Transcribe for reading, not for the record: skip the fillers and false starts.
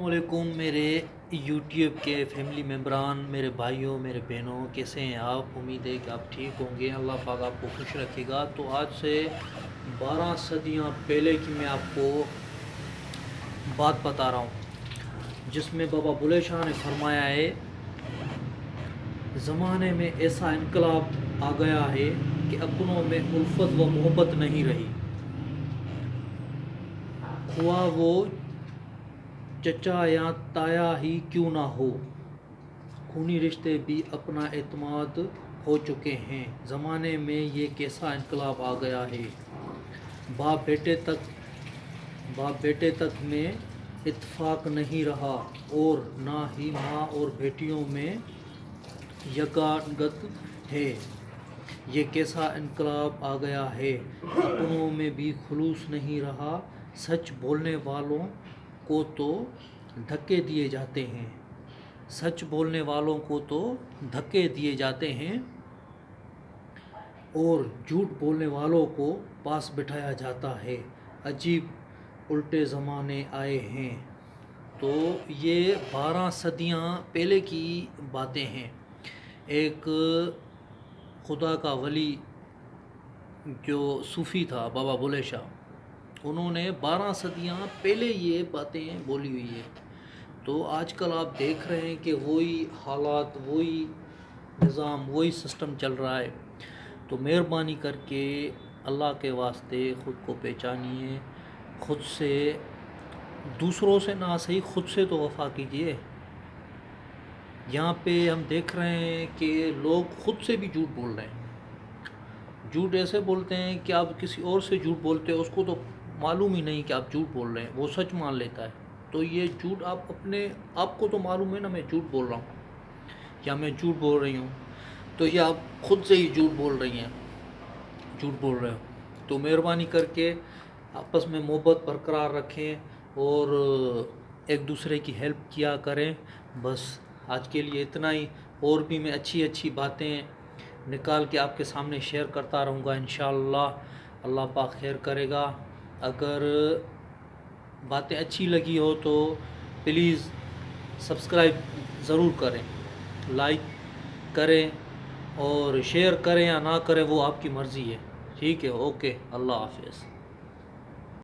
السلام علیکم میرے یوٹیوب کے فیملی ممبران، میرے بھائیوں، میرے بہنوں، کیسے ہیں آپ؟ امید ہے کہ آپ ٹھیک ہوں گے، اللہ پاک آپ کو خوش رکھے گا۔ تو آج سے 12 صدیاں پہلے کی میں آپ کو بات بتا رہا ہوں، جس میں بابا بلے شاہ نے فرمایا ہے زمانے میں ایسا انقلاب آ گیا ہے کہ اپنوں میں الفت و محبت نہیں رہی، خواہ وہ چچا یا تایا ہی کیوں نہ ہو، خونی رشتے بھی اپنا اعتماد ہو چکے ہیں۔ زمانے میں یہ کیسا انقلاب آ گیا ہے، باپ بیٹے تک میں اتفاق نہیں رہا، اور نہ ہی ماں اور بیٹیوں میں یگانگت ہے۔ یہ کیسا انقلاب آ گیا ہے، اپنوں میں بھی خلوص نہیں رہا، سچ بولنے والوں کو تو دھکے دیے جاتے ہیں، سچ بولنے والوں کو تو دھکے دیے جاتے ہیں اور جھوٹ بولنے والوں کو پاس بٹھایا جاتا ہے۔ عجیب الٹے زمانے آئے ہیں۔ تو یہ 12 صدیاں پہلے کی باتیں ہیں۔ ایک خدا کا ولی جو صوفی تھا بابا بلے شاہ، انہوں نے 12 صدیاں پہلے یہ باتیں بولی ہوئی ہے۔ تو آج کل آپ دیکھ رہے ہیں کہ وہی حالات، وہی نظام، وہی سسٹم چل رہا ہے۔ تو مہربانی کر کے اللہ کے واسطے خود کو پہچانیے، خود سے، دوسروں سے نہ صحیح خود سے تو وفا کیجیے۔ یہاں پہ ہم دیکھ رہے ہیں کہ لوگ خود سے بھی جھوٹ بول رہے ہیں۔ جھوٹ ایسے بولتے ہیں کہ آپ کسی اور سے جھوٹ بولتے ہیں، اس کو تو معلوم ہی نہیں کہ آپ جھوٹ بول رہے ہیں، وہ سچ مان لیتا ہے۔ تو یہ جھوٹ آپ کو تو معلوم ہے نا میں جھوٹ بول رہا ہوں یا میں جھوٹ بول رہی ہوں، تو یہ آپ خود سے ہی جھوٹ بول رہی ہیں، جھوٹ بول رہے ہو۔ تو مہربانی کر کے آپس میں محبت برقرار رکھیں اور ایک دوسرے کی ہیلپ کیا کریں۔ بس آج کے لیے اتنا ہی، اور بھی میں اچھی اچھی باتیں نکال کے آپ کے سامنے شیئر کرتا رہوں گا انشاءاللہ۔ اللہ پاک خیر کرے گا۔ اگر باتیں اچھی لگی ہو تو پلیز سبسکرائب ضرور کریں، لائک کریں، اور شیئر کریں یا نہ کریں وہ آپ کی مرضی ہے۔ ٹھیک ہے، اوکے، اللہ حافظ۔